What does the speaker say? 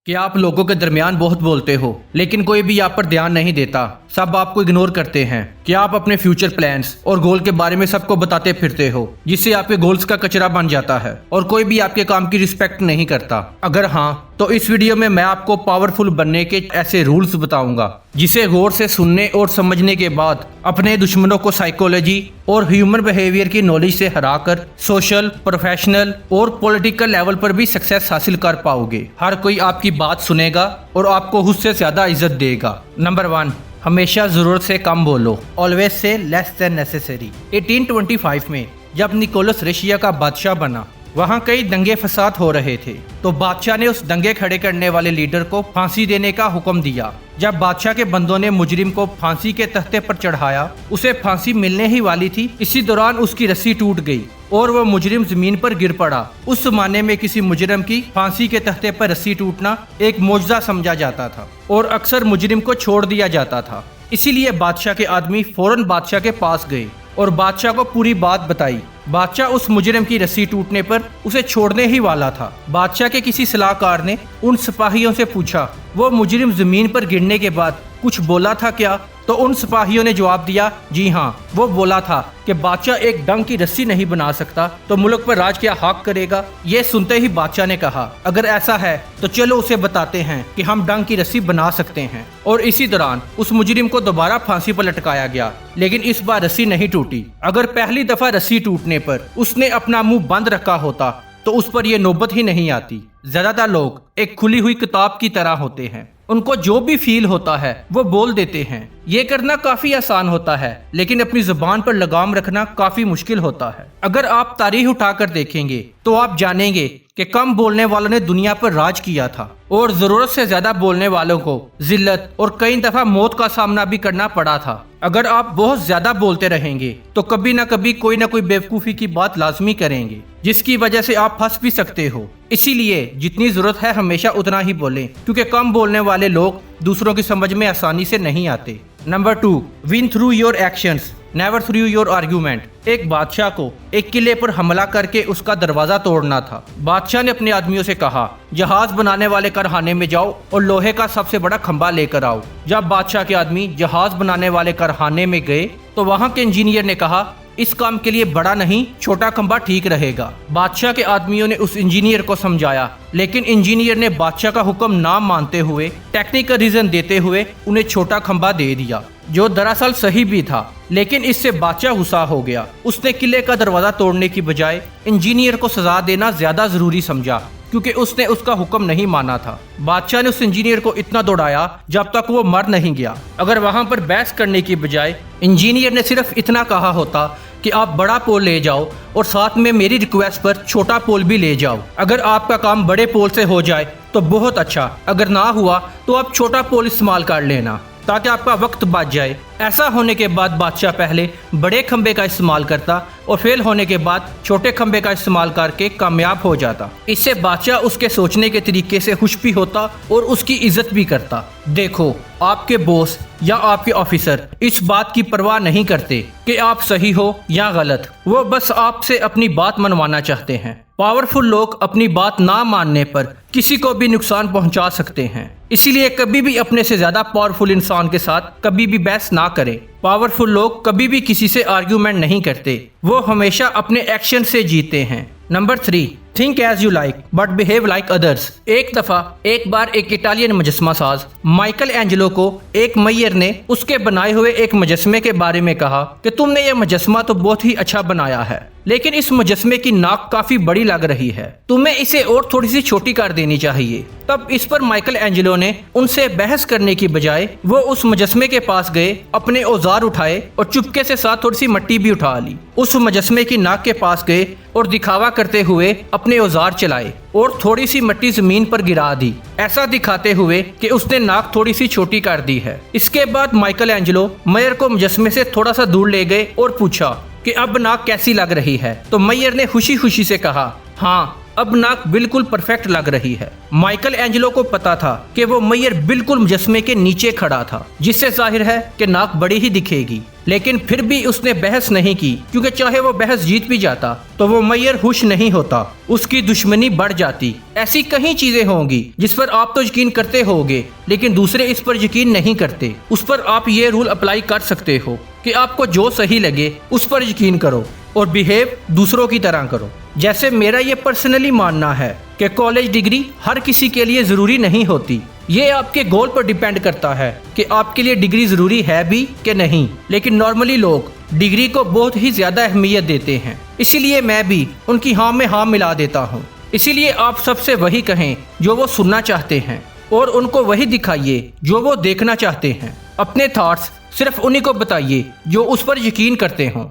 कि आप लोगों के दरमियान बहुत बोलते हो लेकिन कोई भी आप पर ध्यान नहीं देता, सब आपको इग्नोर करते हैं। कि आप अपने फ्यूचर प्लान्स और गोल के बारे में सबको बताते फिरते हो, जिससे आपके गोल्स का कचरा बन जाता है और कोई भी आपके काम की रिस्पेक्ट नहीं करता। अगर हाँ, तो इस वीडियो में मैं आपको पावरफुल बनने के ऐसे रूल्स बताऊंगा जिसे गौर से सुनने और समझने के बाद अपने दुश्मनों को साइकोलॉजी और ह्यूमन बिहेवियर की नॉलेज से हराकर सोशल, प्रोफेशनल और पॉलिटिकल लेवल पर भी सक्सेस हासिल कर पाओगे। हर कोई आपकी बात सुनेगा और आपको उससे ज्यादा इज्जत देगा। नंबर 1, हमेशा जरूरत से कम बोलो। Always say less than necessary. 1825 में जब निकोलस रशिया का बादशाह बना, वहाँ कई दंगे फसाद हो रहे थे, तो बादशाह ने उस दंगे खड़े करने वाले लीडर को फांसी देने का हुक्म दिया। जब बादशाह के बंदों ने मुजरिम को फांसी के तख्ते पर चढ़ाया, उसे फांसी मिलने ही वाली थी। इसी दौरान उसकी रस्सी टूट गई और वह मुजरिम जमीन पर गिर पड़ा। उस जमाने में किसी मुजरिम की फांसी के तख्ते पर रस्सी टूटना एक मौजज़ा समझा जाता था और अक्सर मुजरिम को छोड़ दिया जाता था। इसीलिए बादशाह के आदमी फौरन बादशाह के पास गए और बादशाह को पूरी बात बताई। बादशाह उस मुजरिम की रस्सी टूटने पर उसे छोड़ने ही वाला था। बादशाह के किसी सलाहकार ने उन सिपाहियों से पूछा, वो मुजरिम जमीन पर गिरने के बाद कुछ बोला था क्या? तो उन सिपाहियों ने जवाब दिया, जी हाँ, वो बोला था कि बादशाह एक डंग की रस्सी नहीं बना सकता तो मुल्क पर राज क्या हक करेगा। ये सुनते ही बादशाह ने कहा, अगर ऐसा है तो चलो उसे बताते हैं कि हम डंग की रस्सी बना सकते हैं। और इसी दौरान उस मुजरिम को दोबारा फांसी पर लटकाया गया, लेकिन इस बार रस्सी नहीं टूटी। अगर पहली दफा रस्सी टूटने पर उसने अपना मुंह बंद रखा होता तो उस पर यह नौबत ही नहीं आती। ज्यादातर लोग एक खुली हुई किताब की तरह होते हैं, उनको जो भी फील होता है वो बोल देते हैं। ये करना काफी आसान होता है, लेकिन अपनी जुबान पर लगाम रखना काफी मुश्किल होता है। अगर आप तारीख उठाकर देखेंगे तो आप जानेंगे कि कम बोलने वालों ने दुनिया पर राज किया था और जरूरत से ज्यादा बोलने वालों को जिल्लत और कई दफा मौत का सामना भी करना पड़ा था। अगर आप बहुत ज्यादा बोलते रहेंगे तो कभी ना कभी कोई ना कोई बेवकूफी की बात लाजमी करेंगे, जिसकी वजह से आप फंस भी सकते हो। इसीलिए जितनी जरूरत है हमेशा उतना ही बोलें, क्योंकि कम बोलने वाले लोग दूसरों की समझ में आसानी से नहीं आते। Number 2, win through your actions, never through your argument. एक बादशाह को एक किले पर हमला करके उसका दरवाजा तोड़ना था। बादशाह ने अपने आदमियों से कहा, जहाज बनाने वाले कारखाने में जाओ और लोहे का सबसे बड़ा खंभा लेकर आओ। जब बादशाह के आदमी जहाज बनाने वाले कारखाने में गए तो वहां के इंजीनियर ने कहा, इस काम के लिए बड़ा नहीं, छोटा खंभा ठीक रहेगा। बादशाह के आदमियों ने उस इंजीनियर को समझाया, लेकिन इंजीनियर ने बादशाह का हुक्म ना मानते हुए टेक्निकल रीजन देते हुए उन्हें छोटा खंभा दे दिया, जो दरअसल सही भी था। लेकिन इससे बादशाह गुस्सा हो गया। उसने किले का दरवाजा तोड़ने की बजाय इंजीनियर को सजा देना ज्यादा जरूरी समझा, क्योंकि उसने उसका हुक्म नहीं माना था। बादशाह ने उस इंजीनियर को इतना दौड़ाया जब तक वो मर नहीं गया। अगर वहां पर बहस करने की बजाय इंजीनियर ने सिर्फ इतना कहा होता कि आप बड़ा पोल ले जाओ और साथ में मेरी रिक्वेस्ट पर छोटा पोल भी ले जाओ, अगर आपका काम बड़े पोल से हो जाए तो बहुत अच्छा, अगर ना हुआ तो आप छोटा पोल इस्तेमाल कर लेना ताकि आपका वक्त बच जाए। ऐसा होने के बाद बादशाह पहले बड़े खंबे का इस्तेमाल करता और फेल होने के बाद छोटे खंबे का इस्तेमाल करके कामयाब हो जाता। इससे बादशाह उसके सोचने के तरीके से खुश भी होता और उसकी इज्जत भी करता। देखो, आपके बॉस या आपके ऑफिसर इस बात की परवाह नहीं करते कि आप सही हो या गलत, वो बस आपसे अपनी बात मनवाना चाहते हैं। पावरफुल लोग अपनी बात ना मानने पर किसी को भी नुकसान पहुंचा सकते हैं, इसीलिए कभी भी अपने से ज्यादा पावरफुल इंसान के साथ कभी भी बहस ना करें। पावरफुल लोग कभी भी किसी से आर्ग्यूमेंट नहीं करते, वो हमेशा अपने एक्शन से जीते हैं। Number 3, think as you like but behave like others. एक बार एक इटालियन मुजस्मा साज माइकल एंजेलो को एक मैयर ने उसके बनाए हुए एक मुजस्मे के बारे में कहा कि तुमने ये मुजस्मा तो बहुत ही अच्छा बनाया है, लेकिन इस मुजस्मे की नाक काफी बड़ी लग रही है, तुम्हें इसे और थोड़ी सी छोटी कर देनी चाहिए। तब इस पर माइकल एंजेलो ने उनसे बहस करने की बजाय वो उस मुजस्मे के पास गए, अपने औजार उठाए और चुपके से साथ थोड़ी सी मिट्टी भी उठा ली। उस मुजस्मे की नाक के पास गए और दिखावा करते हुए अपने औजार चलाए और थोड़ी सी मिट्टी जमीन पर गिरा दी, ऐसा दिखाते हुए कि उसने नाक थोड़ी सी छोटी कर दी है। इसके बाद माइकल एंजेलो मैयर को मुजस्मे से थोड़ा सा दूर ले गए और पूछा कि अब नाक कैसी लग रही है? तो मैयर ने खुशी खुशी से कहा, हाँ, अब नाक बिल्कुल परफेक्ट लग रही है। माइकल एंजेलो को पता था कि वो मैयर बिल्कुल मुजस्मे के नीचे खड़ा था, जिससे जाहिर है कि नाक बड़ी ही दिखेगी। लेकिन फिर भी उसने बहस नहीं की, क्योंकि चाहे वो बहस जीत भी जाता तो वो मैयर खुश नहीं होता, उसकी दुश्मनी बढ़ जाती। ऐसी कई चीजें होंगी जिस पर आप तो यकीन करते होगे, लेकिन दूसरे इस पर यकीन नहीं करते। उस पर आप ये रूल अप्लाई कर सकते हो कि आपको जो सही लगे उस पर यकीन करो और बिहेव दूसरों की तरह करो। जैसे मेरा ये पर्सनली मानना है कि कॉलेज डिग्री हर किसी के लिए ज़रूरी नहीं होती। ये आपके गोल पर डिपेंड करता है कि आपके लिए डिग्री ज़रूरी है भी कि नहीं। लेकिन नॉर्मली लोग डिग्री को बहुत ही ज़्यादा अहमियत देते हैं, इसीलिए मैं भी उनकी हाँ में हाँ मिला देता हूँ। इसीलिए आप सबसे वही कहें जो वो सुनना चाहते हैं और उनको वही दिखाइए जो वो देखना चाहते हैं। अपने थॉट्स सिर्फ उन्हीं को बताइए जो उस पर यकीन करते हों।